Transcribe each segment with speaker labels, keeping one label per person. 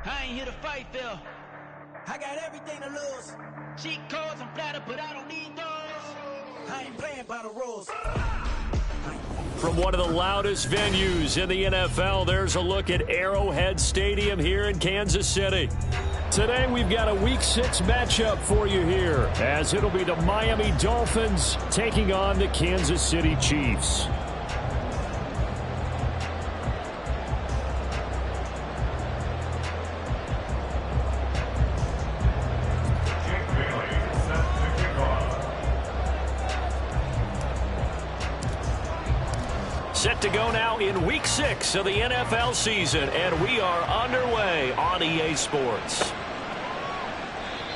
Speaker 1: I ain't here to fight, Phil. I got everything to lose. Cheat codes, I'm flattered, but I don't need those. I ain't playing by the rules.
Speaker 2: From one of the loudest venues in the NFL, there's a look at Arrowhead Stadium here in Kansas City. Today we've got a Week 6 matchup for you here, as it'll be the Miami Dolphins taking on the Kansas City Chiefs. Set to go now in Week 6 of the NFL season, and we are underway on EA Sports.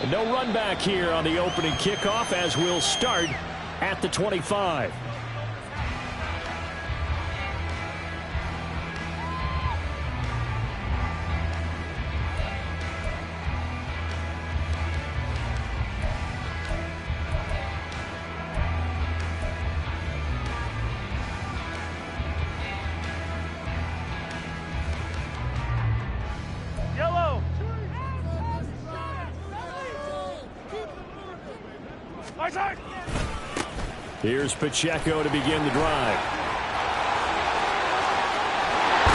Speaker 2: And no run back here on the opening kickoff, as we'll start at the 25. Here's Pacheco to begin the drive.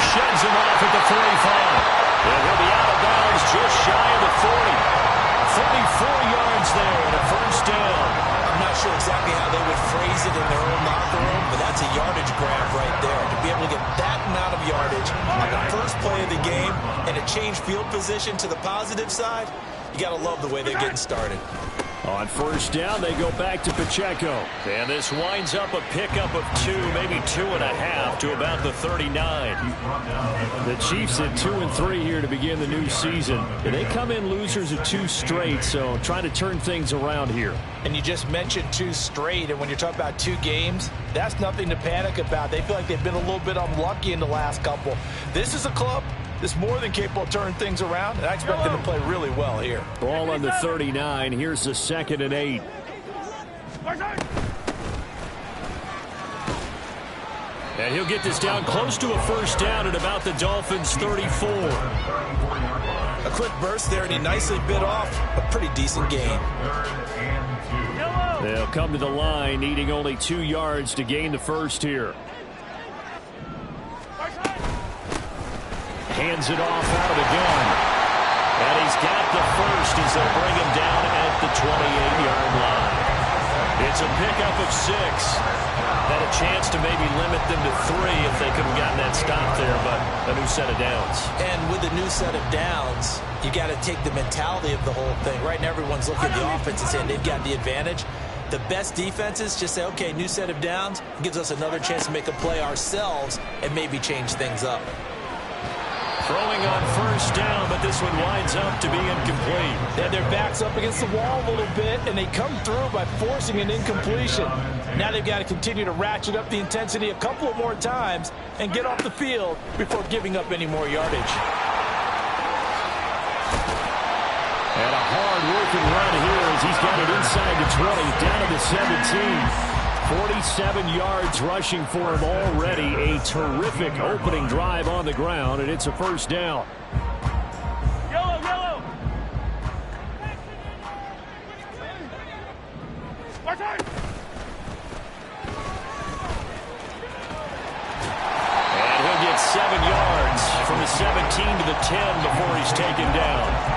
Speaker 2: Sheds him off at the 45. And he'll be out of bounds just shy of the 40. 34 yards there and a first down.
Speaker 3: I'm not sure exactly how they would phrase it in their own locker room, but that's a yardage grab right there. To be able to get that amount of yardage on the first play of the game and a change field position to the positive side, you got to love the way they're getting started.
Speaker 2: On first down, they go back to Pacheco. And this winds up a pickup of 2, maybe 2.5 to about the 39. The Chiefs at 2-3 here to begin the new season. They come in losers of 2 straight, so trying to turn things around here.
Speaker 3: And you just mentioned 2 straight, and when you're talking about 2 games, that's nothing to panic about. They feel like they've been a little bit unlucky in the last couple. This is a club that's more than capable of turning things around, and I expect them to play really well here.
Speaker 2: Ball on the 39. Here's the 2nd and 8. And he'll get this down close to a first down at about the Dolphins' 34.
Speaker 3: A quick burst there, and he nicely bit off a pretty decent gain.
Speaker 2: They'll come to the line, needing only 2 yards to gain the first here. Hands it off out of the gun. And he's got the first as they bring him down at the 28-yard line. It's a pickup of 6. Had a chance to maybe limit them to 3 if they could have gotten that stop there, but a new set of downs.
Speaker 3: And with a new set of downs, you got to take the mentality of the whole thing. Right now everyone's looking at the offense and saying they've got the advantage. The best defenses just say, okay, new set of downs, gives us another chance to make a play ourselves and maybe change things up.
Speaker 2: Throwing on first down, but this one winds up to be incomplete.
Speaker 3: They had their backs up against the wall a little bit, and they come through by forcing an incompletion. Now they've got to continue to ratchet up the intensity a couple of more times and get off the field before giving up any more yardage.
Speaker 2: And a hard-working run here as he's got it inside the 20, down to the 17. 47 yards rushing for him already. A terrific opening drive on the ground, and it's a first down.
Speaker 1: Yellow, yellow.
Speaker 2: And he'll get 7 yards from the 17 to the 10 before he's taken down.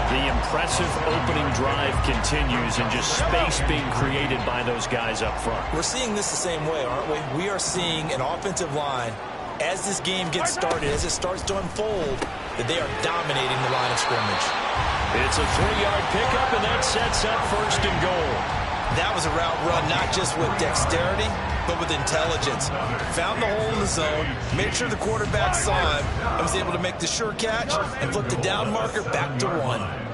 Speaker 2: The impressive opening drive continues, and just space being created by those guys up front.
Speaker 3: We're seeing this the same way, aren't we? We are seeing an offensive line, as this game gets started, as it starts to unfold, that they are dominating the line of scrimmage.
Speaker 2: It's a 3-yard pickup, and that sets up first and goal.
Speaker 3: That was a route run not just with dexterity, but with intelligence. Found the hole in the zone, made sure the quarterback saw him, and was able to make the sure catch and flip the down marker back to 1.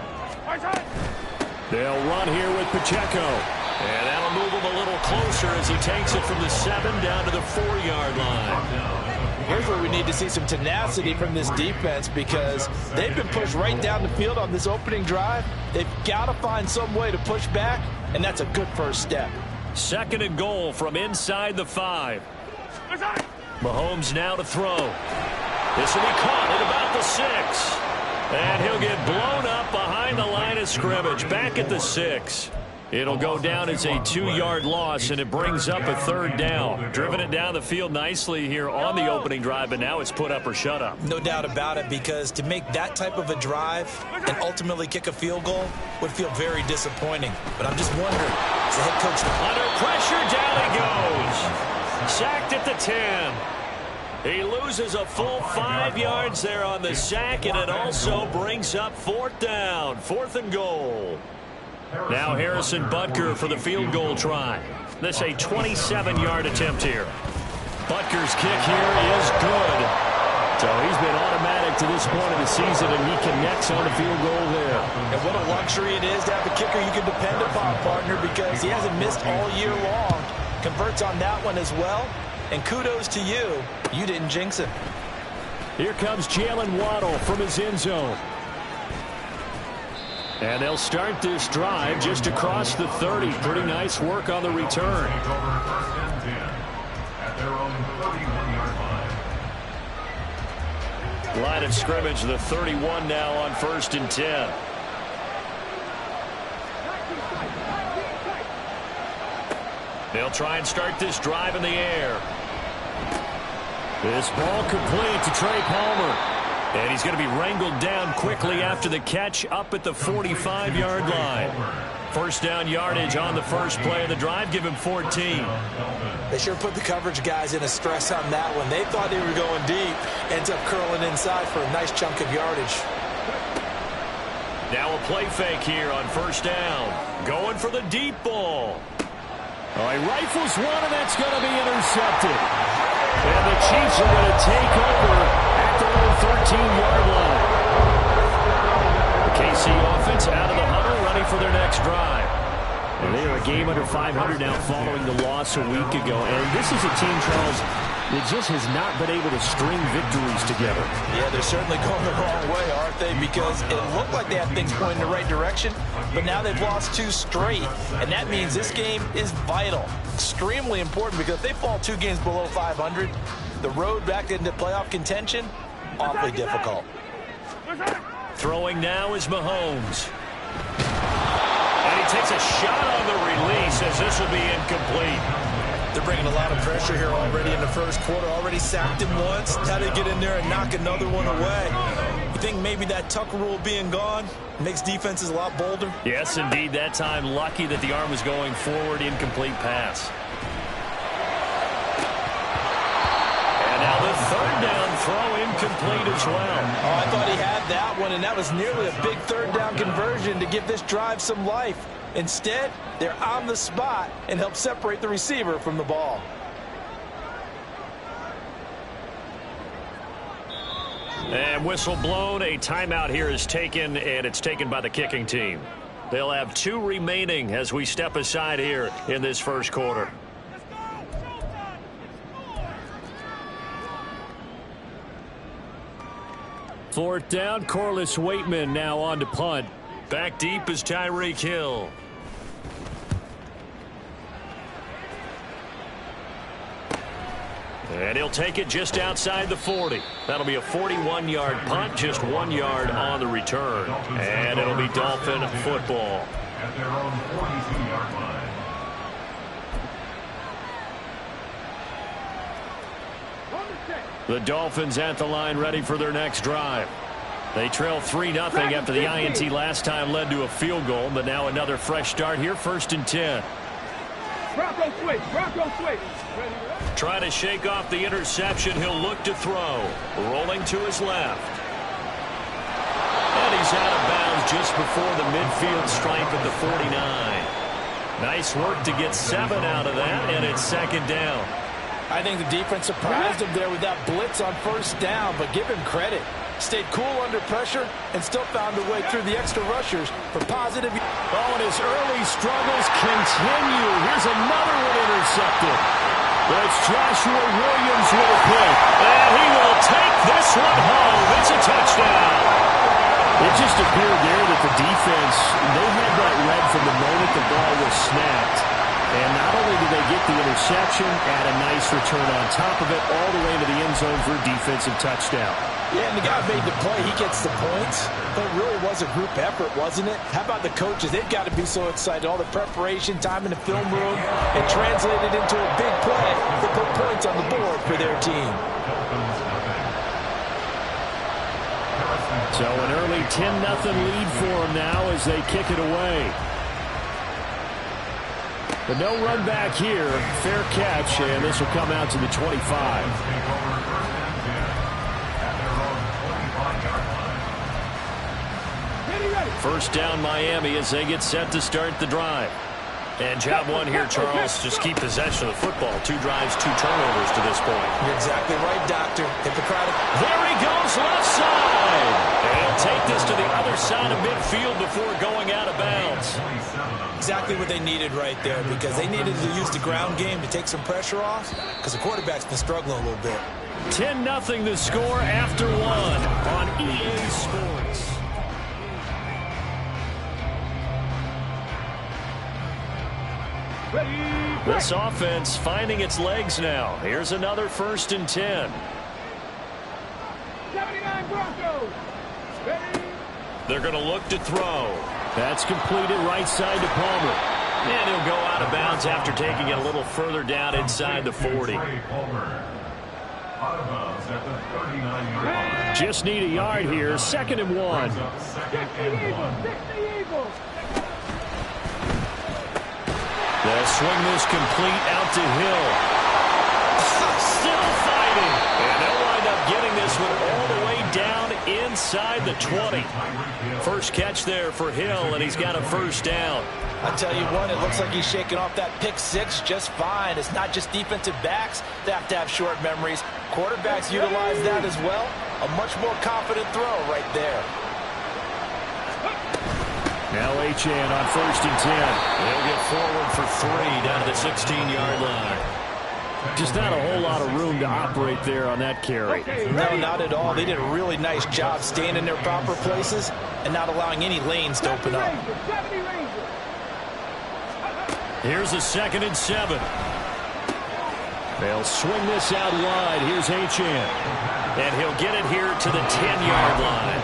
Speaker 2: They'll run here with Pacheco. And that'll move him a little closer as he takes it from the 7 down to the 4-yard line.
Speaker 3: Here's where we need to see some tenacity from this defense, because they've been pushed right down the field on this opening drive. They've got to find some way to push back, and that's a good first step.
Speaker 2: 2nd and goal from inside the 5. Mahomes now to throw. This will be caught at about the 6. And he'll get blown up behind the line of scrimmage, back at the 6. It'll go down as a 2-yard loss, and it brings up a 3rd down. Driven it down the field nicely here on the opening drive, but now it's put up or shut up.
Speaker 3: No doubt about it, because to make that type of a drive and ultimately kick a field goal would feel very disappointing. But I'm just wondering, as the head coach...
Speaker 2: Under pressure, down he goes. Sacked at the 10. He loses a full 5 yards there on the sack, and it also brings up 4th down, 4th and goal. Now Harrison Butker for the field goal try. This a 27-yard attempt here. Butker's kick here is good. So he's been automatic to this point of the season, and he connects on a field goal there.
Speaker 3: And what a luxury it is to have a kicker you can depend upon, partner, because he hasn't missed all year long. Converts on that one as well. And kudos to you. You didn't jinx it.
Speaker 2: Here comes Jalen Waddle from his end zone. And they'll start this drive just across the 30. Pretty nice work on the return. Line of scrimmage, the 31 now on 1st and 10. They'll try and start this drive in the air. This ball complete to Trey Palmer. And he's going to be wrangled down quickly after the catch up at the 45-yard line. 1st down yardage on the first play of the drive. Give him 14.
Speaker 3: They sure put the coverage guys in a stress on that one. They thought they were going deep. Ends up curling inside for a nice chunk of yardage.
Speaker 2: Now a play fake here on 1st down. Going for the deep ball. Oh, he rifles one, and that's going to be intercepted. And the Chiefs are going to take over at their own 13-yard line. The KC offense out of the huddle, ready for their next drive. And they are a game under 500 now following the loss a week ago. And this is a team, Charles, that just has not been able to string victories together.
Speaker 3: Yeah, they're certainly going the wrong way, aren't they? Because it looked like they had things pointing in the right direction, but now they've lost 2 straight. And that means this game is vital, extremely important, because if they fall 2 games below 500, the road back into playoff contention, awfully difficult.
Speaker 2: Throwing now is Mahomes. And he takes a shot on the release as this will be incomplete.
Speaker 3: They're bringing a lot of pressure here already in the first quarter. Already sacked him once. How to get in there and knock another one away. You think maybe that Tucker rule being gone makes defenses a lot bolder?
Speaker 2: Yes, indeed. That time lucky that the arm was going forward. Incomplete pass. And now the 3rd down throw incomplete as well.
Speaker 3: Oh, I thought he had that one, and that was nearly a big 3rd down conversion to give this drive some life. Instead, they're on the spot and help separate the receiver from the ball.
Speaker 2: And whistle blown. A timeout here is taken, and it's taken by the kicking team. They'll have 2 remaining as we step aside here in this first quarter. Fourth down, Corliss Waitman now on to punt. Back deep is Tyreek Hill. And he'll take it just outside the 40. That'll be a 41-yard punt, just 1 yard on the return. And it'll be Dolphin football. At their own 42-yard line. The Dolphins at the line ready for their next drive. They trail 3-0 after the INT last time led to a field goal, but now another fresh start here, 1st and 10.
Speaker 1: Bronco switch, Bronco switch.
Speaker 2: Trying to shake off the interception, he'll look to throw. Rolling to his left. And he's out of bounds just before the midfield stripe at the 49. Nice work to get 7 out of that, and it's 2nd down.
Speaker 3: I think the defense surprised him there with that blitz on 1st down, but give him credit. Stayed cool under pressure and still found a way through the extra rushers for positive.
Speaker 2: Oh, and his early struggles continue. Here's another one intercepted. That's Joshua Williams with a pick. And he will take this one home. It's a touchdown. It just appeared there that the defense, they had that read from the moment the ball was snapped. And not only do they get the interception, add a nice return on top of it, all the way into the end zone for a defensive touchdown.
Speaker 3: Yeah, and the guy made the play. He gets the points. But it really was a group effort, wasn't it? How about the coaches? They've got to be so excited. All the preparation, time in the film room, it translated into a big play to put points on the board for their team.
Speaker 2: So an early 10-0 lead for them now as they kick it away. But no run back here. Fair catch, and this will come out to the 25. First down Miami as they get set to start the drive. And job one here, Charles, just keep possession of the football. 2 drives, 2 turnovers to this point.
Speaker 3: You're exactly right, Doctor. Hippocratic.
Speaker 2: There he goes, left side. And he'll take this to the other side of midfield before going out of bounds.
Speaker 3: Exactly what they needed right there, because they needed to use the ground game to take some pressure off, because the quarterback's been struggling a little bit.
Speaker 2: 10-0 the score after 1 on EA Sports. This offense finding its legs now. Here's another 1st and 10.
Speaker 4: 79 Broncos.
Speaker 2: They're going to look to throw. That's completed right side to Palmer. And he'll go out of bounds after taking it a little further down inside the 40. Just need a yard here. 2nd and 1.
Speaker 4: 60 Eagles.
Speaker 2: They'll swing this complete out to Hill. Still fighting. And they'll wind up getting this one all the way down inside the 20. First catch there for Hill, and he's got a 1st down.
Speaker 3: I tell you what, it looks like he's shaking off that pick 6 just fine. It's not just defensive backs that have to have short memories. Quarterbacks utilize that as well. A much more confident throw right there.
Speaker 2: Now Achane on 1st and 10. He'll get forward for 3 down to the 16-yard line. Just not a whole lot of room to operate there on that carry.
Speaker 3: No, not at all. They did a really nice job staying in their proper places and not allowing any lanes to open up.
Speaker 2: Here's a 2nd and 7. They'll swing this out wide. Here's Achane. And he'll get it here to the 10-yard line.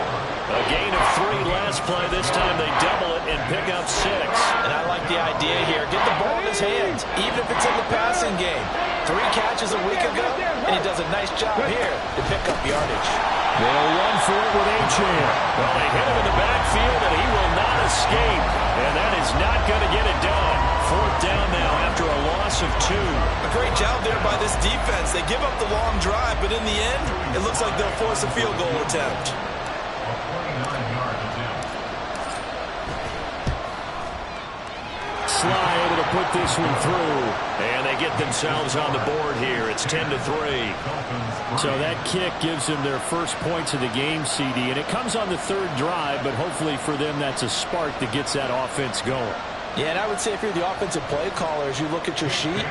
Speaker 2: A gain of 3 last play. This time they double it and pick up 6.
Speaker 3: And I like the idea here. Get the ball in his hands, even if it's in the passing game. 3 catches a week ago, and he does a nice job here to pick up yardage.
Speaker 2: They'll run for it with Achane. Well, they hit him in the backfield, and he will not escape. And that is not going to get it done. 4th down now after a loss of 2.
Speaker 3: A great job there by this defense. They give up the long drive, but in the end, it looks like they'll force a field goal attempt.
Speaker 2: Sly able to put this one through. And they get themselves on the board here. It's 10-3. So that kick gives them their first points of the game, CD. And it comes on the 3rd drive, but hopefully for them that's a spark that gets that offense going.
Speaker 3: Yeah, and I would say if you're the offensive play caller, as you look at your sheet,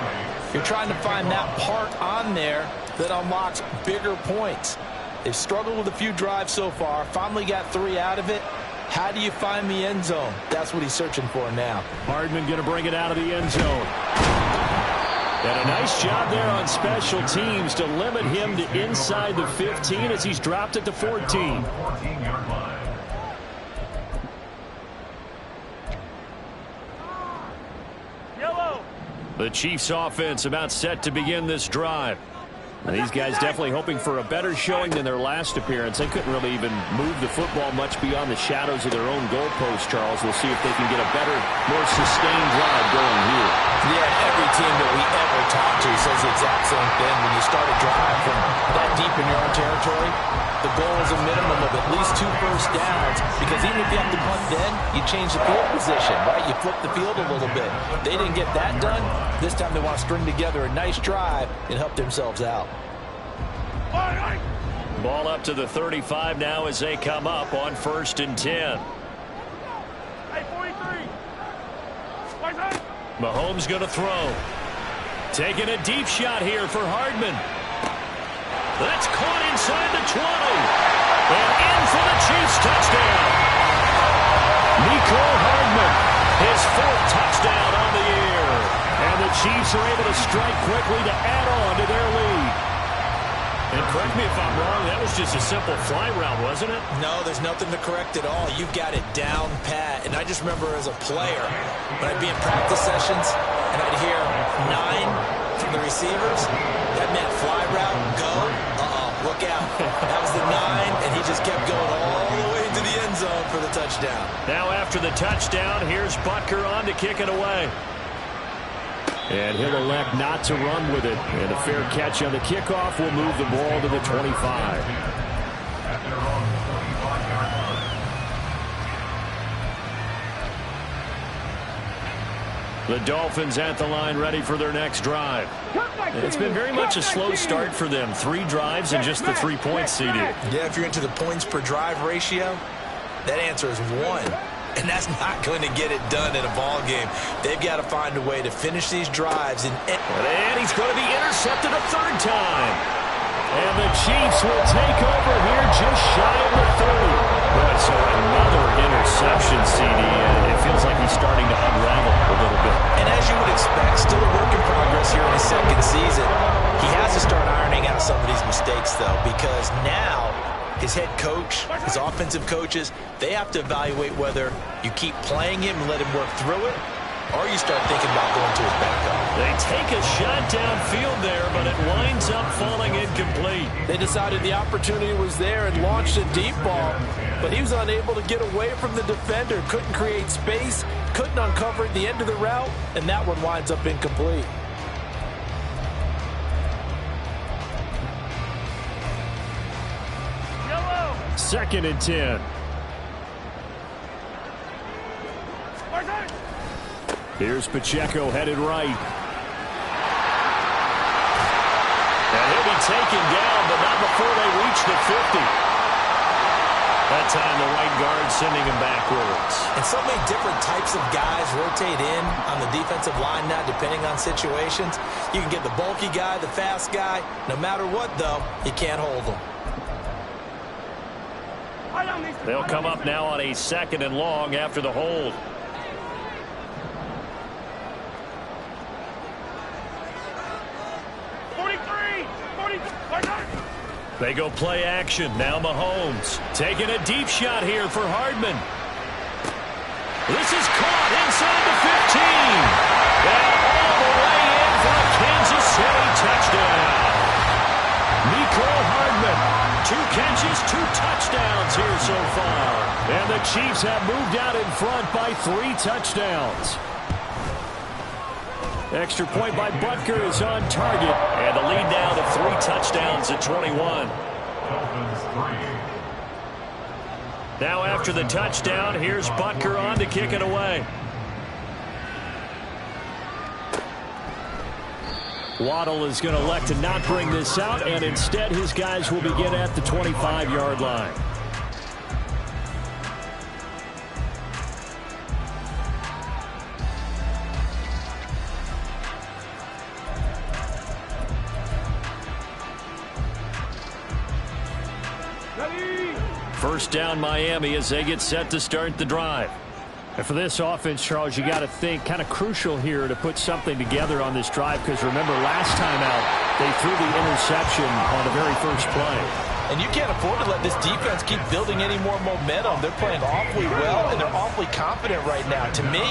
Speaker 3: you're trying to find that part on there that unlocks bigger points. They've struggled with a few drives so far, finally got 3 out of it. How do you find the end zone? That's what he's searching for now.
Speaker 2: Hardman going to bring it out of the end zone. And a nice job there on special teams to limit him to inside the 15 as he's dropped at the 14.
Speaker 4: Yellow.
Speaker 2: The Chiefs offense about set to begin this drive. And these guys definitely hoping for a better showing than their last appearance. They couldn't really even move the football much beyond the shadows of their own goalpost, Charles. We'll see if they can get a better, more sustained drive going here.
Speaker 3: Yeah, every team that we ever talk to says the exact same thing. When you start a drive from that deep in your own territory, the goal is a minimum of at least 2 first downs, because even if you have to punt then, you change the field position, right? You flip the field a little bit. They didn't get that done. This time they want to string together a nice drive and help themselves out.
Speaker 2: Ball up to the 35 now as they come up on 1st and 10.
Speaker 4: Hey, 43.
Speaker 2: Mahomes going to throw. Taking a deep shot here for Hardman. That's caught inside the 20. And in for the Chiefs touchdown. Mecole Hardman, his 4th touchdown on the year. And quickly to add on to their lead. And correct me if I'm wrong, that was just a simple fly route, wasn't it?
Speaker 3: No, there's nothing to correct at all. You got it down pat. And I just remember as a player, when I'd be in practice sessions and I'd hear 9 from the receivers, that meant fly route, go, look out. That was the 9, and he just kept going all the way into the end zone for the touchdown.
Speaker 2: Now after the touchdown, here's Butker on to kick it away. And he'll elect not to run with it. And a fair catch on the kickoff will move the ball to the 25. The Dolphins at the line ready for their next drive. It's been very much a slow start for them. 3 drives and just the 3 points, CD.
Speaker 3: Yeah, if you're into the points per drive ratio, that answer is 1. And that's not going to get it done in a ball game. They've got to find a way to finish these drives. And
Speaker 2: he's going to be intercepted a 3rd time. And the Chiefs will take over here just shy of the 30. So another interception, CD. And it feels like he's starting to unravel a little bit.
Speaker 3: And as you would expect, still a work in progress here in his 2nd season. He has to start ironing out some of these mistakes, though, because now his head coach, his offensive coaches, they have to evaluate whether you keep playing him and let him work through it, or you start thinking about going to his backup.
Speaker 2: They take a shot downfield there, but it winds up falling incomplete.
Speaker 5: They decided the opportunity was there and launched a deep ball, but he was unable to get away from the defender, couldn't create space, couldn't uncover the end of the route, and that one winds up incomplete.
Speaker 2: Second and 10. Here's Pacheco headed right. And he'll be taken down, but not before they reach the 50. That time the right guard sending him backwards.
Speaker 3: And so many different types of guys rotate in on the defensive line now, depending on situations. You can get the bulky guy, the fast guy. No matter what, though, you can't hold them.
Speaker 2: They'll come up now on a 2nd and long after the hold. They go play action. Now Mahomes taking a deep shot here for Hardman. This is caught inside the 15. And all the way in for a Kansas City touchdown. Mecole Hardman. 2 catches, 2 touchdowns here so far. And the Chiefs have moved out in front by 3 touchdowns. Extra point by Butker is on target. And the lead now to 3 touchdowns at 21. Now after the touchdown, here's Butker on to kick it away. Waddle is going to elect to not bring this out, and instead his guys will begin at the 25-yard line. First down Miami as they get set to start the drive. And for this offense, Charles, you got to think kind of crucial here to put something together on this drive, because remember last time out they threw the interception on the very first play.
Speaker 3: And you can't afford to let this defense keep building any more momentum. They're playing awfully well, and they're awfully confident right now. To me,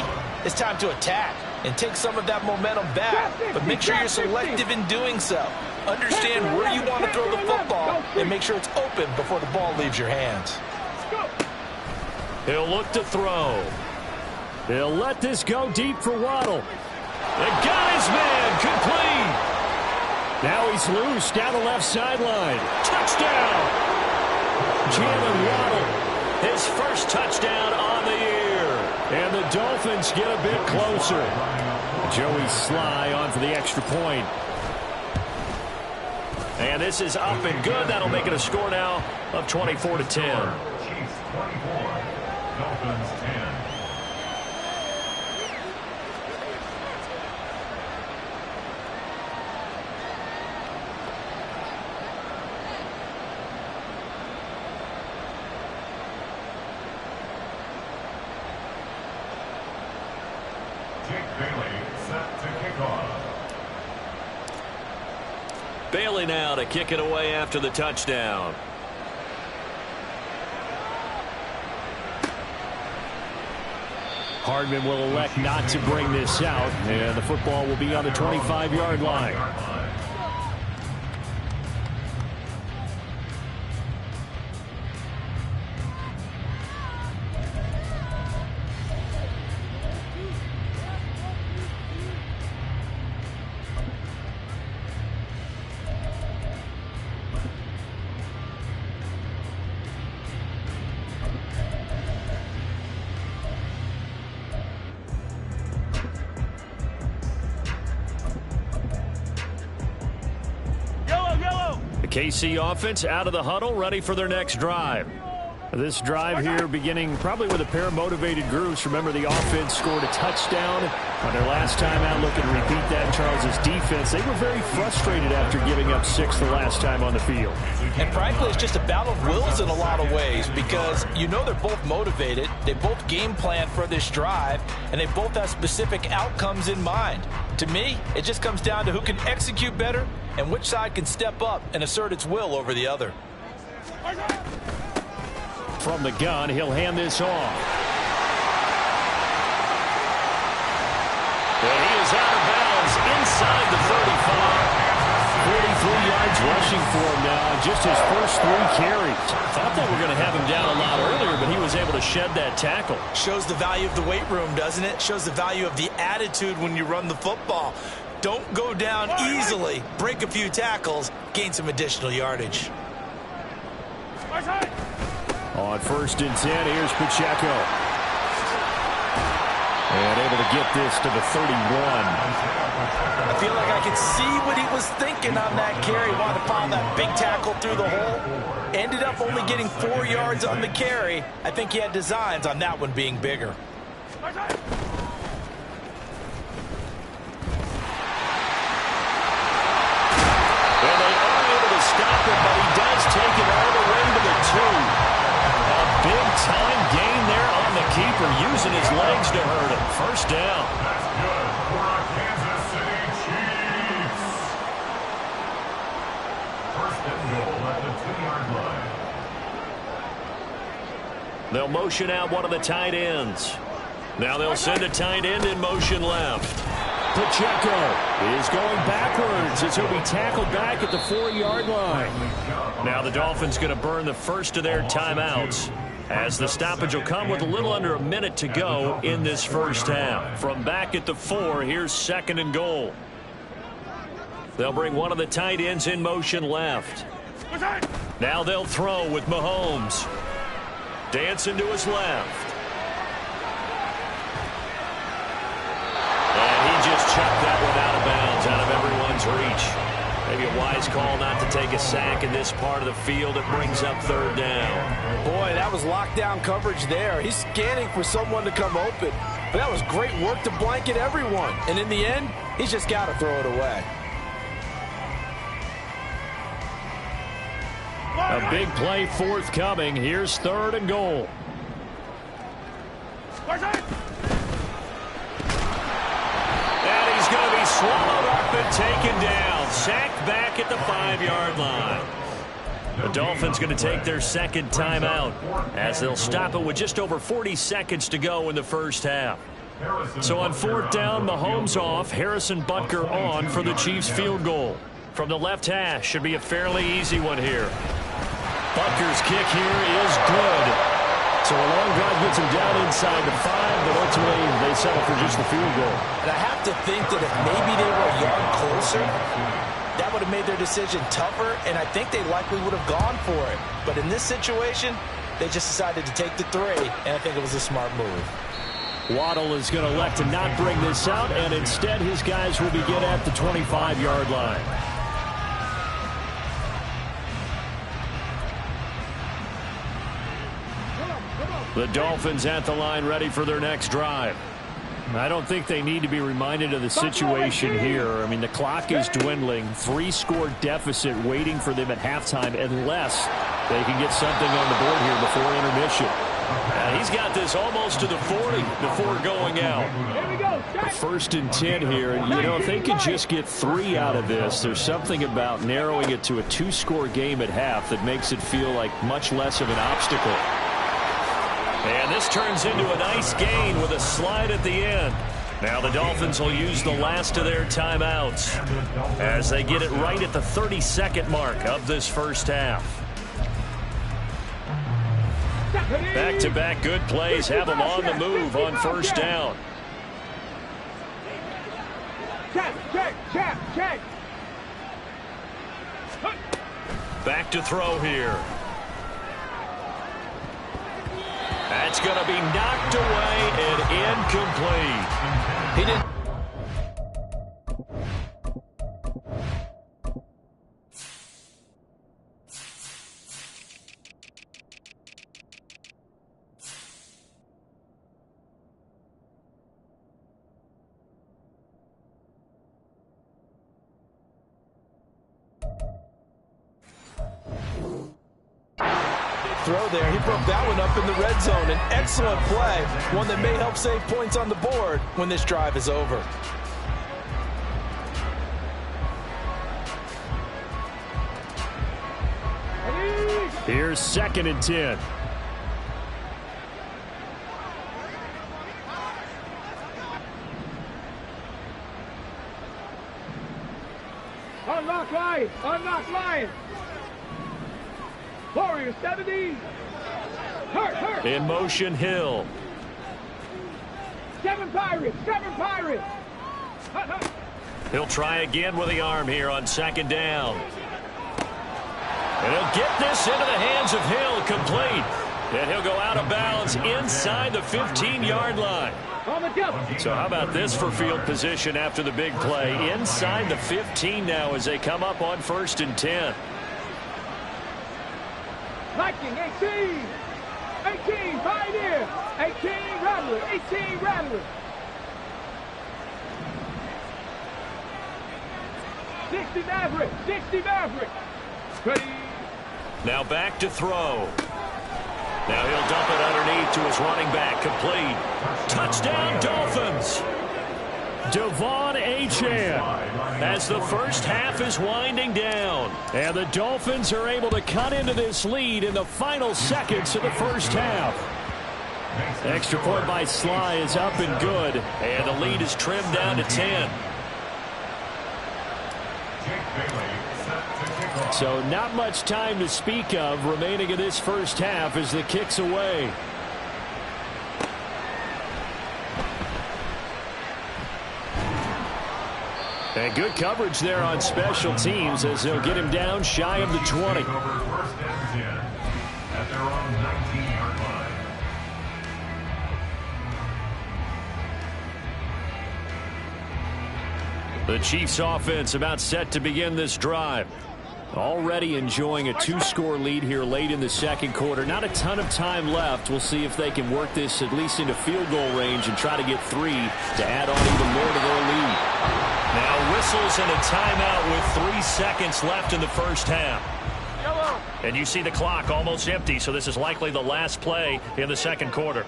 Speaker 3: it's time to attack and take some of that momentum back, but make sure you're selective in doing so. Understand where you want to throw the football and make sure it's open before the ball leaves your hands.
Speaker 2: He'll look to throw. He'll let this go deep for Waddle. And got his man complete. Now he's loose down the left sideline. Touchdown! Jalen Waddle, his first touchdown on the year. And the Dolphins get a bit closer. Joey Sly on for the extra point. And this is up and good. That'll make it a score now of 24-10.
Speaker 6: Chiefs 24, Dolphins 10. Jake Bailey set to kick off.
Speaker 2: Bailey now to kick it away after the touchdown. Hardman will elect not to bring this out, and the football will be on the 25-yard line. KC offense out of the huddle, ready for their next drive. This drive here beginning probably with a pair of motivated groups. Remember, the offense scored a touchdown on their last time out. Looking to repeat that. Charles' defense, they were very frustrated after giving up 6 the last time on the field.
Speaker 3: And frankly, it's just a battle of wills in a lot of ways, because you know they're both motivated. They both game plan for this drive, and they both have specific outcomes in mind. To me, it just comes down to who can execute better and which side can step up and assert its will over the other.
Speaker 2: From the gun, he'll hand this off. And he is out of bounds inside the 35. 43 yards rushing for him now, just his first 3 carries. Thought they were going to have him down a lot earlier, but he was able to shed that tackle.
Speaker 3: Shows the value of the weight room, doesn't it? Shows the value of the attitude when you run the football. Don't go down easily. Break a few tackles, gain some additional yardage.
Speaker 2: On 1st and 10, here's Pacheco. And able to get this to the 31.
Speaker 3: I feel like I could see what he was thinking on that carry. Wanted to follow that big tackle through the hole. Ended up only getting 4 yards on the carry. I think he had designs on that one being bigger.
Speaker 2: And they are able to stop him, but he does take it all the way to the 2. A big-time gain there on the keeper, using his legs to hurt him. First down.
Speaker 6: That's good for our Kansas City Chiefs. First and goal at the 2-yard line.
Speaker 2: They'll motion out one of the tight ends. Now they'll send a tight end in motion left. Pacheco is going backwards as he'll be tackled back at the 4-yard line. Now the Dolphins going to burn the first of their timeouts, as the stoppage will come with a little under a minute to go in this first half. From back at the 4, here's 2nd and goal. They'll bring one of the tight ends in motion left. Now they'll throw with Mahomes. Dancing to his left. And he just chucked that one out of bounds, out of everyone's reach. Maybe a wise call not to take a sack in this part of the field. It brings up 3rd down.
Speaker 5: Boy, that was lockdown coverage there. He's scanning for someone to come open. But that was great work to blanket everyone. And in the end, he's just got to throw it away.
Speaker 2: A big play forthcoming. Here's 3rd and goal. And he's going to be swallowed up and taken down. Sacked back at the 5-yard line. The Dolphins going to take their 2nd timeout, as they'll stop it with just over 40 seconds to go in the first half. So on 4th down, Mahomes off, Harrison Butker on for the Chiefs field goal. From the left hash, should be a fairly easy one here. Butker's kick here is good. So a long drive gets him down inside the 5, but ultimately they settle for just the field goal.
Speaker 3: And I have to think that if maybe they were a yard closer, that would have made their decision tougher, and I think they likely would have gone for it. But in this situation, they just decided to take the 3, and I think it was a smart move.
Speaker 2: Waddle is going to elect to not bring this out, and instead his guys will begin at the 25-yard line. The Dolphins at the line, ready for their next drive. I don't think they need to be reminded of the situation here. I mean, the clock is dwindling. 3-score deficit waiting for them at halftime, unless they can get something on the board here before intermission. He's got this almost to the 40 before going out.
Speaker 4: Here we go. Shot.
Speaker 2: 1st and 10 here. And, you know, if they could just get 3 out of this, there's something about narrowing it to a 2-score game at half that makes it feel like much less of an obstacle. And this turns into a nice gain with a slide at the end. Now the Dolphins will use the last of their timeouts as they get it right at the 32nd mark of this first half. Back-to-back good plays have them on the move on 1st down.
Speaker 4: Check.
Speaker 2: Back to throw here. That's going to be knocked away and incomplete.
Speaker 5: He didn't. Throw there. He broke that one up in the red zone. An excellent play. One that may help save points on the board when this drive is over.
Speaker 2: Here's 2nd and 10.
Speaker 4: Unlock line. Warriors 70. Hurt.
Speaker 2: In motion, Hill.
Speaker 4: 7 Pirates.
Speaker 2: He'll try again with the arm here on 2nd down. And he'll get this into the hands of Hill, complete. And he'll go out of bounds inside the 15-yard line. So how about this for field position after the big play? Inside the 15 now as they come up on 1st and 10.
Speaker 4: Viking 18 Pioneer, 18 Rattler, 60 Maverick. Ready.
Speaker 2: Now back to throw. Now he'll dump it underneath to his running back, complete. Touchdown Dolphins. Devon Achane as the first half is winding down. And the Dolphins are able to cut into this lead in the final seconds of the first half. Extra point by Sly is up and good. And the lead is trimmed down to 10. So not much time to speak of remaining in this first half as the kick's away. And good coverage there on special teams as they'll get him down shy of the 20. The Chiefs offense about set to begin this drive. Already enjoying a 2-score lead here late in the 2nd quarter. Not a ton of time left. We'll see if they can work this at least into field goal range and try to get 3 to add on even more to their lead. Now whistles and a timeout with 3 seconds left in the first half. And you see the clock almost empty, so this is likely the last play in the 2nd quarter.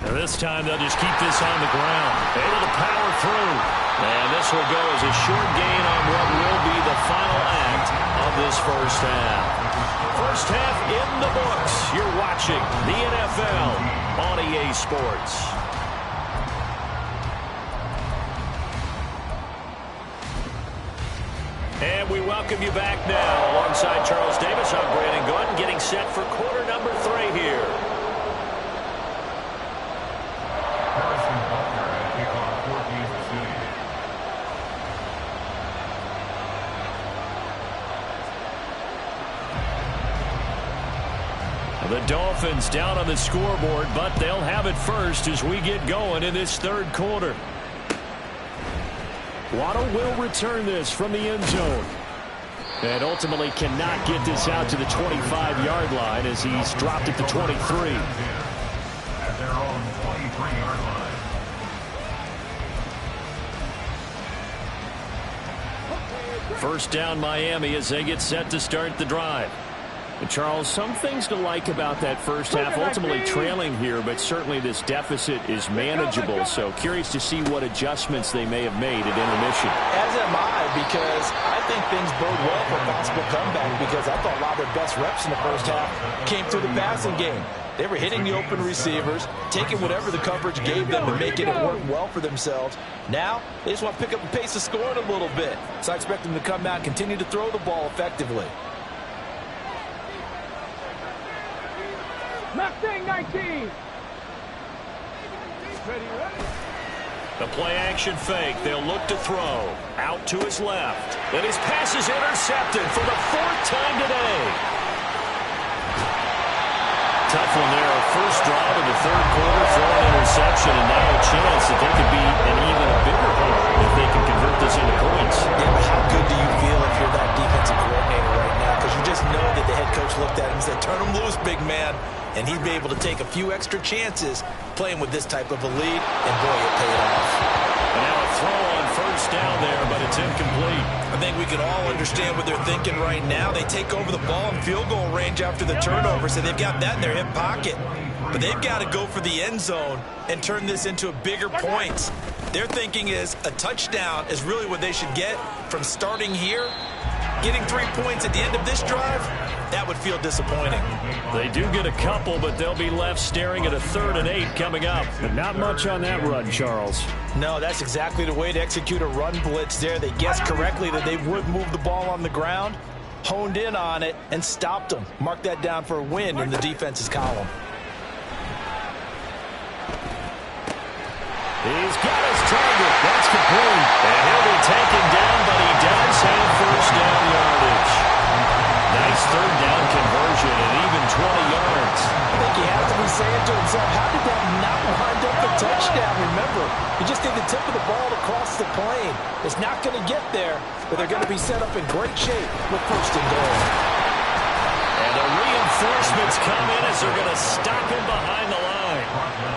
Speaker 2: And this time they'll just keep this on the ground. Able to power through. And this will go as a short gain on what will be the final act of this first half. First half in the books. You're watching the NFL on EA Sports. And we welcome you back now. Alongside Charles Davis, I'm Brandon Gunn, getting set for quarter number 3 here. The Dolphins down on the scoreboard, but they'll have it first as we get going in this 3rd quarter. Waddle will return this from the end zone. And ultimately cannot get this out to the 25-yard line as he's dropped at the 23.
Speaker 6: At their own 23-yard line.
Speaker 2: First down Miami as they get set to start the drive. And Charles, some things to like about that first half. Ultimately trailing here, but certainly this deficit is manageable. So curious to see what adjustments they may have made at intermission.
Speaker 3: As am I, because I think things bode well for a possible comeback, because I thought a lot of their best reps in the first half came through the passing game. They were hitting the open receivers, taking whatever the coverage gave them and making it work well for themselves. Now, they just want to pick up the pace of scoring a little bit. So I expect them to come out and continue to throw the ball effectively.
Speaker 4: Mustang 19.
Speaker 2: The play action fake. They'll look to throw. Out to his left. And his pass is intercepted for the 4th time today. Tough one there. First drive of the 3rd quarter for an interception, and now a chance that they could be an even bigger hole if they can convert this into points.
Speaker 3: Yeah, but how good do you feel if you're that defensive coordinator right now? Because you just know that the head coach looked at him and said, turn him loose, big man. And he'd be able to take a few extra chances playing with this type of a lead, and boy, it paid off.
Speaker 2: And now a throw on first down there, but it's incomplete.
Speaker 3: I think we can all understand what they're thinking right now. They take over the ball in field goal range after the turnover, so they've got that in their hip pocket. But they've got to go for the end zone and turn this into bigger points. Their thinking is a touchdown is really what they should get from starting here. Getting 3 points at the end of this drive, that would feel disappointing.
Speaker 2: They do get a couple, but they'll be left staring at a 3rd and 8 coming up. But not much on that run, Charles.
Speaker 3: No, that's exactly the way to execute a run blitz there. They guessed correctly that they would move the ball on the ground, honed in on it, and stopped them. Mark that down for a win in the defense's column.
Speaker 2: He's got his target. That's complete. And he'll be taken down, but he does have first down yardage. Nice 3rd down conversion and even 20 yards.
Speaker 3: I think he has to be saying to himself, how did that not wind up a touchdown? Remember, he just did the tip of the ball across the plane. It's not going to get there, but they're going to be set up in great shape with 1st and goal.
Speaker 2: And the reinforcements come in as they're going to stop him behind the line.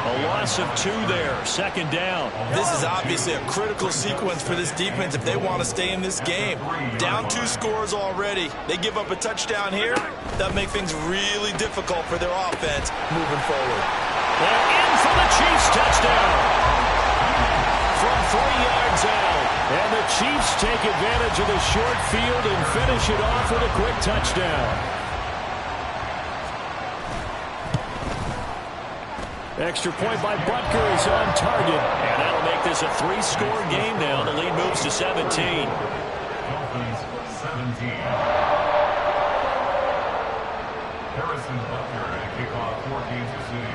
Speaker 2: A loss of 2 there, 2nd down.
Speaker 3: This is obviously a critical sequence for this defense if they want to stay in this game. Down 2 scores already. They give up a touchdown here. That'll make things really difficult for their offense moving forward.
Speaker 2: They're in for the Chiefs touchdown. From 3 yards out. And the Chiefs take advantage of the short field and finish it off with a quick touchdown. Extra point by Butker is on target. And that'll make this a 3-score game now. The lead moves to 17.
Speaker 6: Dolphins 17. Harrison Butker to kick off for Kansas City.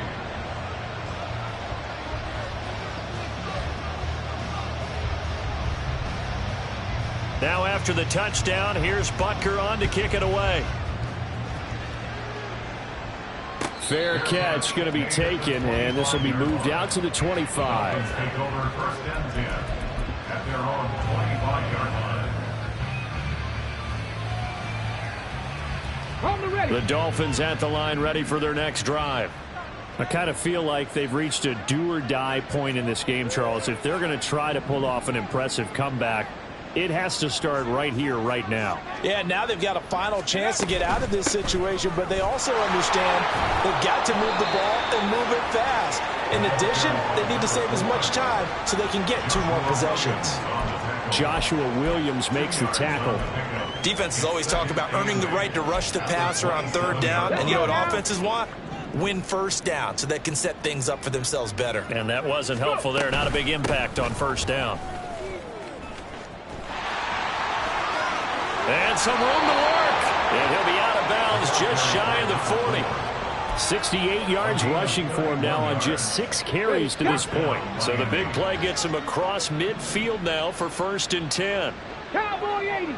Speaker 2: Now after the touchdown, here's Butker on to kick it away. Fair catch going to be taken, and this will be moved out to the 25.
Speaker 6: Dolphins take over 1st and 10 at their own 25-yard line.
Speaker 4: On the ready.
Speaker 2: The Dolphins at the line, ready for their next drive. I kind of feel like they've reached a do-or-die point in this game, Charles. If they're going to try to pull off an impressive comeback, it has to start right here, right now.
Speaker 3: Yeah, now they've got a final chance to get out of this situation, but they also understand they've got to move the ball and move it fast. In addition, they need to save as much time so they can get 2 more possessions.
Speaker 2: Joshua Williams makes the tackle.
Speaker 3: Defenses always talk about earning the right to rush the passer on 3rd down, and you know what offenses want? Win 1st down so they can set things up for themselves better.
Speaker 2: And that wasn't helpful there. Not a big impact on 1st down. And some room to work. And he'll be out of bounds just shy of the 40. 68 yards rushing for him now on just 6 carries to this point. So the big play gets him across midfield now for 1st and 10.
Speaker 4: Cowboy 80.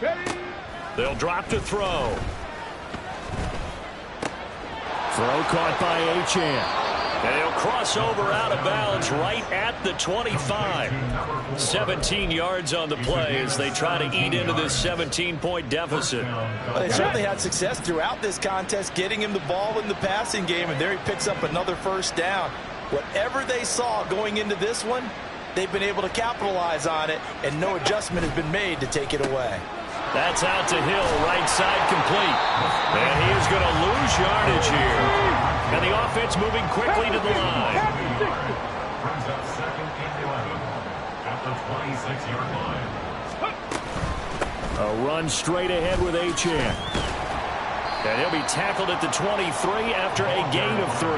Speaker 4: Ready.
Speaker 2: They'll drop to throw. Throw caught by Achane. And he'll cross over out of bounds right at the 25. 17 yards on the play as they try to eat into this 17-point deficit.
Speaker 3: Well, they certainly had success throughout this contest getting him the ball in the passing game, and there he picks up another 1st down. Whatever they saw going into this one, they've been able to capitalize on it, and no adjustment has been made to take it away.
Speaker 2: That's out to Hill, right side complete. And he is going to lose yardage here. And the offense moving quickly to the line.
Speaker 6: Brings up second and 11 at the 26-yard line.
Speaker 2: A run straight ahead with Achane. And he'll be tackled at the 23 after a gain of 3.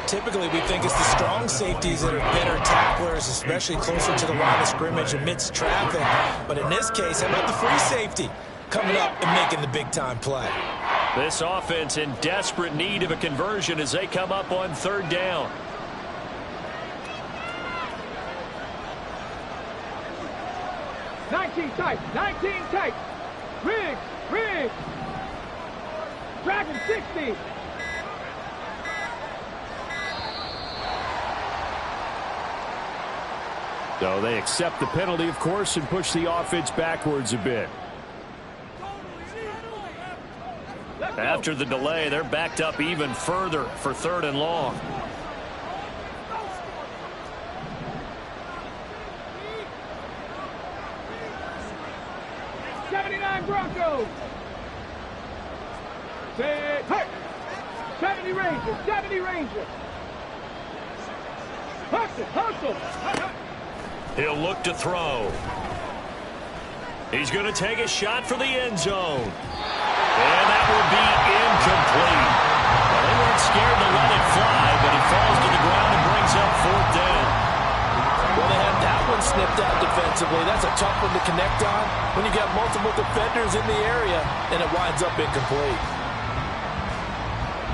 Speaker 3: Typically, we think it's the strong safeties that are better tacklers, especially closer to the line of scrimmage amidst traffic. But in this case, how about the free safety coming up and making the big-time play?
Speaker 2: This offense in desperate need of a conversion as they come up on 3rd down.
Speaker 4: Nineteen tight. Riggs. Dragon 60.
Speaker 2: So they accept the penalty, of course, and push the offense backwards a bit. After the delay, they're backed up even further for 3rd and long.
Speaker 4: Broncos. 70 Rangers. Hustle.
Speaker 2: He'll look to throw. He's going to take a shot for the end zone. And that will be incomplete. Well, they weren't scared to let it fly, but it falls to the ground and brings up 4th down.
Speaker 5: Well, they had that one snipped out defensively. That's a tough one to connect on when you got multiple defenders in the area, and it winds up incomplete.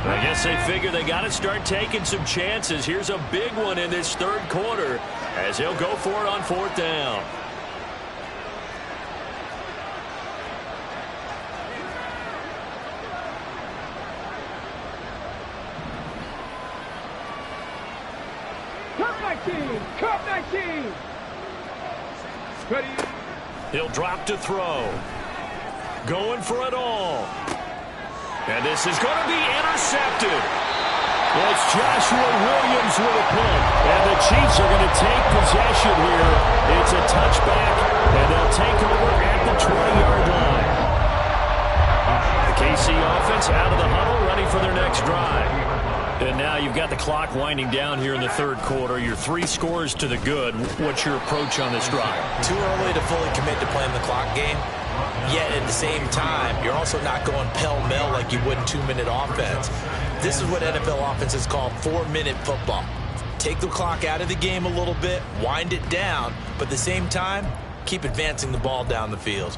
Speaker 2: I guess they figure they got to start taking some chances. Here's a big one in this 3rd quarter as he'll go for it on 4th down.
Speaker 4: Cup 19. Ready.
Speaker 2: He'll drop to throw. Going for it all. And this is going to be intercepted. It's Joshua Williams with a pick. And the Chiefs are going to take possession here. It's a touchback, and they'll take over at the 20-yard line. The KC offense out of the huddle, ready for their next drive. And now you've got the clock winding down here in the 3rd quarter. You're 3 scores to the good. What's your approach on this drive?
Speaker 3: Too early to fully commit to playing the clock game. Yet at the same time, you're also not going pell-mell like you would in 2-minute offense. This is what NFL offenses call 4-minute football. Take the clock out of the game a little bit, wind it down, but at the same time, keep advancing the ball down the field.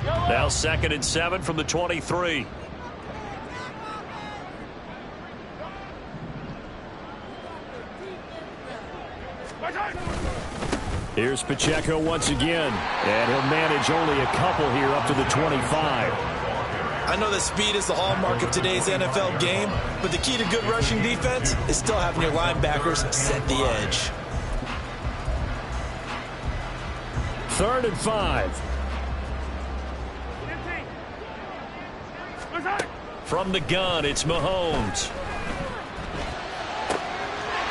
Speaker 2: Now 2nd and 7 from the 23. Here's Pacheco once again, and he'll manage only a couple here up to the 25.
Speaker 3: I know that speed is the hallmark of today's NFL game, but the key to good rushing defense is still having your linebackers set the edge.
Speaker 2: 3rd and 5. From the gun, it's Mahomes.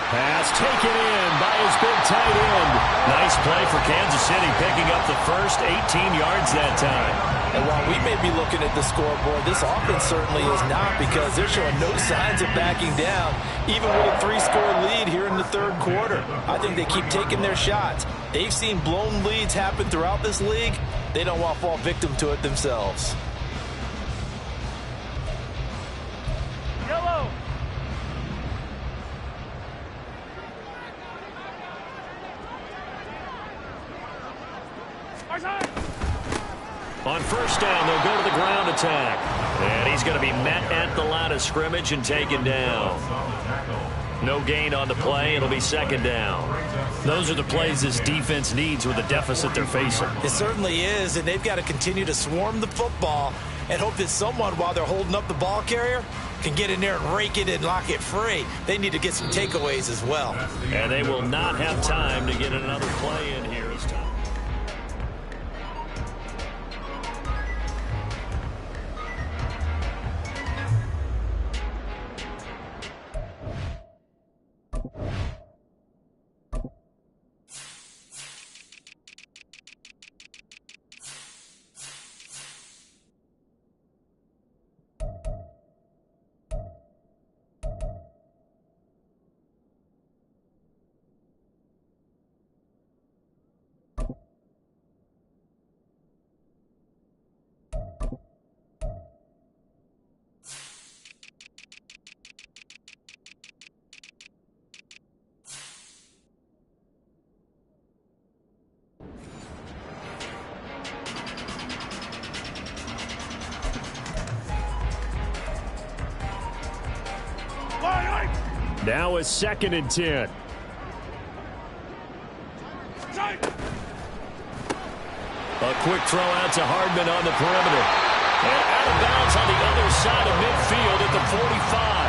Speaker 2: Pass taken in by his big tight end. Nice play for Kansas City, picking up the first 18 yards that time.
Speaker 5: And while we may be looking at the scoreboard, this offense certainly is not, because they're showing no signs of backing down, even with a 3-score lead here in the 3rd quarter. I think they keep taking their shots. They've seen blown leads happen throughout this league. They don't want to fall victim to it themselves.
Speaker 4: Yellow.
Speaker 2: On 1st down, they'll go to the ground attack. And he's going to be met at the line of scrimmage and taken down. No gain on the play. It'll be 2nd down. Those are the plays this defense needs with the deficit they're facing.
Speaker 3: It certainly is, and they've got to continue to swarm the football and hope that someone, while they're holding up the ball carrier, can get in there and rake it and lock it free. They need to get some takeaways as well.
Speaker 2: And they will not have time to get another play in here as time. Now a 2nd and 10. A quick throw out to Hardman on the perimeter. And out of bounds on the other side of midfield at the 45.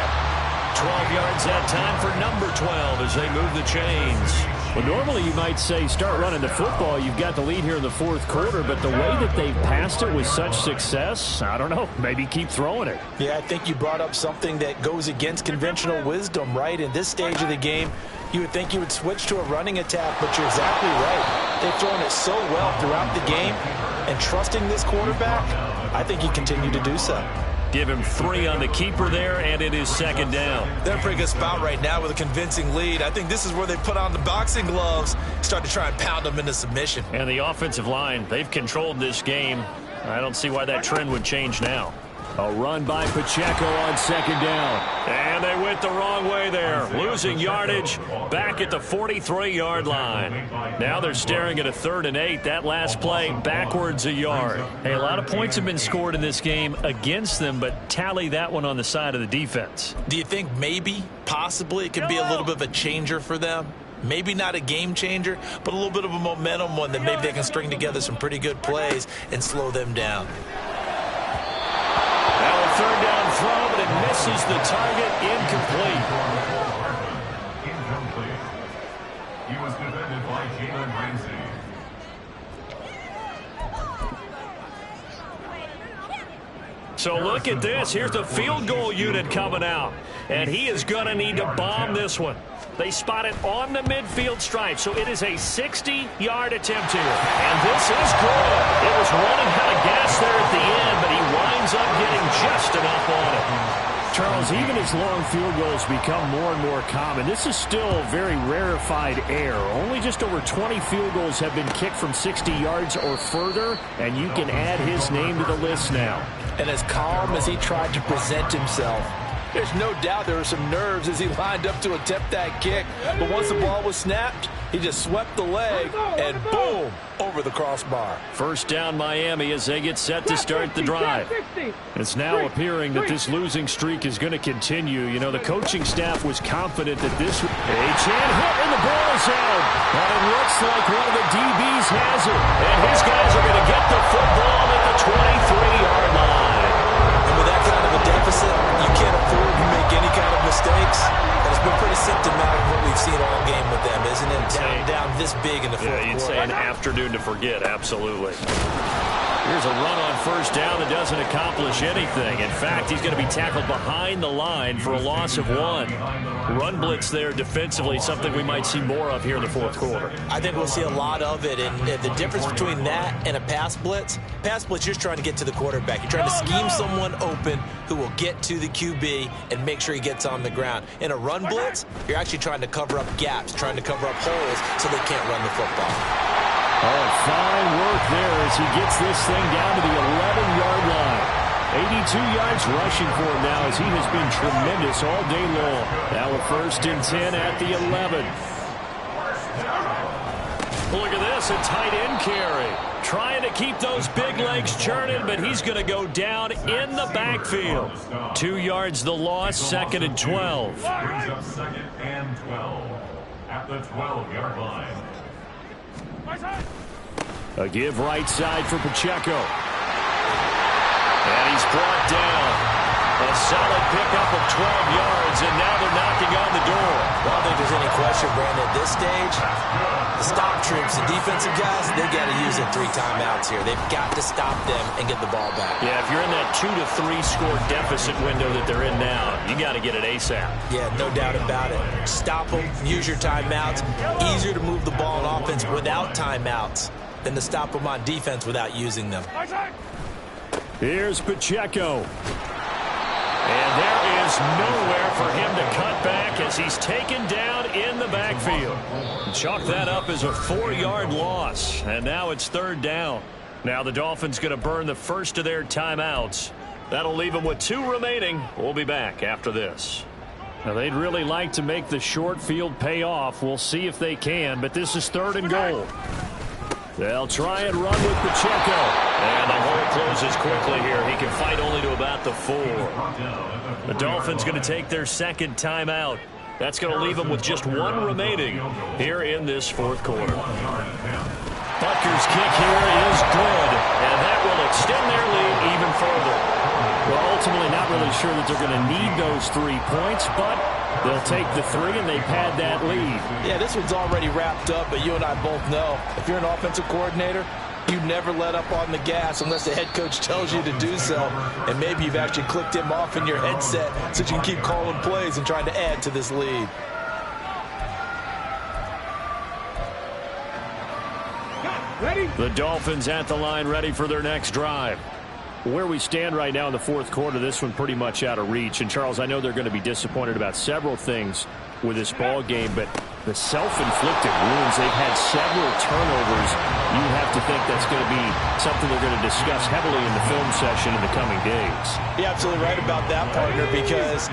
Speaker 2: 12 yards that time for number 12 as they move the chains. Well, normally you might say start running the football. You've got the lead here in the 4th quarter, but the way that they've passed it with such success, I don't know, maybe keep throwing it.
Speaker 5: Yeah, I think you brought up something that goes against conventional wisdom, right? In this stage of the game, you would think you would switch to a running attack, but you're exactly right. They've thrown it so well throughout the game, and trusting this quarterback, I think you continue to do so.
Speaker 2: Give him 3 on the keeper there, and it is 2nd down.
Speaker 3: They're in a pretty good spot right now with a convincing lead. I think this is where they put on the boxing gloves, start to try and pound them into submission.
Speaker 2: And the offensive line, they've controlled this game. I don't see why that trend would change now. A run by Pacheco on 2nd down. And they went the wrong way there. Losing yardage back at the 43-yard line. Now they're staring at a 3rd and 8. That last play backwards a yard. Hey, a lot of points have been scored in this game against them, but tally that one on the side of the defense.
Speaker 3: Do you think maybe, possibly, it could be a little bit of a changer for them? Maybe not a game changer, but a little bit of a momentum one that maybe they can string together some pretty good plays and slow them down.
Speaker 2: Now a 3rd down throw, but it misses the target. Incomplete.
Speaker 6: Incomplete. He was defended by Jalen Ramsey.
Speaker 2: So look at this. Here's the field goal unit coming out. And he is going to need to bomb this one. They spot it on the midfield stripe, so it is a 60-yard attempt here. And this is good. It was running out of gas there at the end, but he winds up getting just enough on it. Charles, even as long field goals become more and more common, this is still very rarefied air. Only just over 20 field goals have been kicked from 60 yards or further, and you can add his name to the list now.
Speaker 5: And as calm as he tried to present himself, there's no doubt there were some nerves as he lined up to attempt that kick. But once the ball was snapped, he just swept the leg and boom, over the crossbar.
Speaker 2: 1st down Miami as they get set to start the drive. It's now appearing that this losing streak is going to continue. You know, the coaching staff was confident that this would... A chan hit and the ball is out. But it looks like one of the DBs has it. And his guys are going to get the football at the 23-yard line.
Speaker 3: And with that kind of a deficit, you can't afford to make any kind of mistakes. And it's been pretty symptomatic of what we've seen all game with them, isn't it? Down this big in the 4th quarter.
Speaker 2: Yeah, you'd say an afternoon to forget, absolutely. Here's a run on 1st down that doesn't accomplish anything. In fact, he's going to be tackled behind the line for a loss of 1. Run blitz there defensively, something we might see more of here in the 4th quarter.
Speaker 3: I think we'll see a lot of it, and the difference between that and a pass blitz, you're just trying to get to the quarterback. You're trying to scheme someone open who will get to the QB and make sure he gets on the ground. In a run blitz, you're actually trying to cover up gaps, trying to cover up holes so they can't run the football.
Speaker 2: Oh, fine work there as he gets this thing down to the 11-yard line. 82 yards rushing for him now as he has been tremendous all day long. Now a 1st and 10 at the 11. Look at this, a tight end carry. Trying to keep those big legs churning, but he's going to go down in the backfield. 2 yards the loss, 2nd and 12.
Speaker 6: Brings up 2nd and 12 at the 12-yard line.
Speaker 2: A give right side for Pacheco. And he's brought down. A solid pickup of 12 yards, and now they're knocking on the door.
Speaker 3: Well, I don't think there's any question, Brandon, at this stage, the stop troops, the defensive guys, they've got to use their 3 timeouts here. They've got to stop them and get the ball back.
Speaker 2: Yeah, if you're in that 2 to 3 score deficit window that they're in now, you got to get it ASAP.
Speaker 3: Yeah, no doubt about it. Stop them, use your timeouts. Easier to move the ball on offense without timeouts than to stop them on defense without using them.
Speaker 2: Here's Pacheco. And there is nowhere for him to cut back as he's taken down in the backfield. Chalk that up as a 4-yard loss. And now it's 3rd down. Now the Dolphins going to burn the first of their timeouts. That'll leave them with 2 remaining. We'll be back after this. Now they'd really like to make the short field pay off. We'll see if they can, but this is 3rd and goal. They'll try and run with Pacheco. And the hole closes quickly here. He can fight only to about the 4. The Dolphins going to take their 2nd timeout. That's going to leave them with just one remaining here in this fourth quarter. Butker's kick here is good, and that will extend their lead even further. Well, ultimately not really sure that they're going to need those 3 points, but they'll take the 3 and they pad that lead.
Speaker 5: Yeah, this one's already wrapped up, but you and I both know if you're an offensive coordinator, you never let up on the gas unless the head coach tells you to do so. And maybe you've actually clicked him off in your headset so you can keep calling plays and trying to add to this lead.
Speaker 4: Ready?
Speaker 2: The Dolphins at the line ready for their next drive. Where we stand right now in the fourth quarter, this one pretty much out of reach. And, Charles, I know they're going to be disappointed about several things with this ball game, but the self-inflicted wounds, they've had several turnovers. You have to think that's going to be something they're going to discuss heavily in the film session in the coming days.
Speaker 5: You're absolutely right about that, partner, because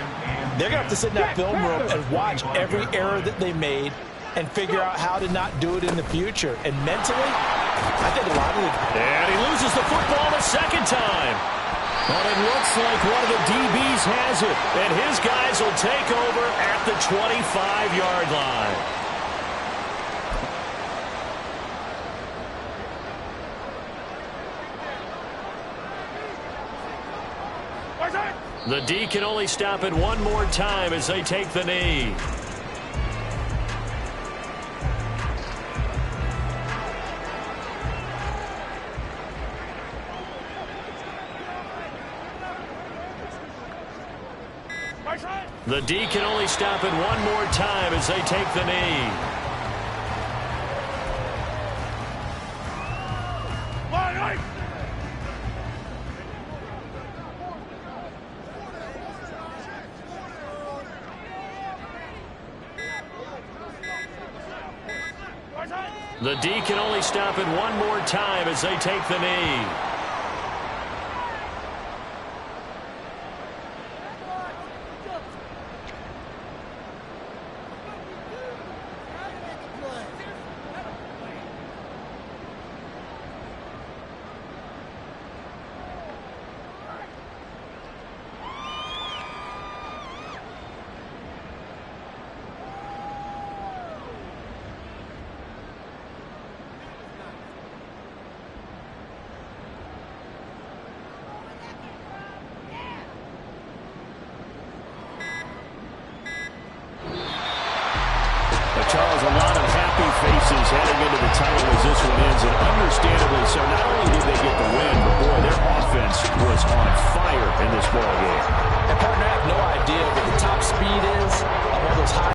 Speaker 5: they're going to have to sit in that film room and watch every error that they made and figure out how to not do it in the future. And mentally, I think a lot of it.
Speaker 2: And he loses the football the second time. But it looks like one of the DBs has it. And his guys will take over at the 25-yard line. The D can only stop it one more time as they take the knee. The D can only stop it one more time as they take the knee. The D can only stop it one more time as they take the knee. Charles, a lot of happy faces heading into the title as this one ends, and understandably so. Not only did they get the win, but boy, their offense was on fire in this ball game.
Speaker 5: And partner, I have no idea what the top speed is of all those high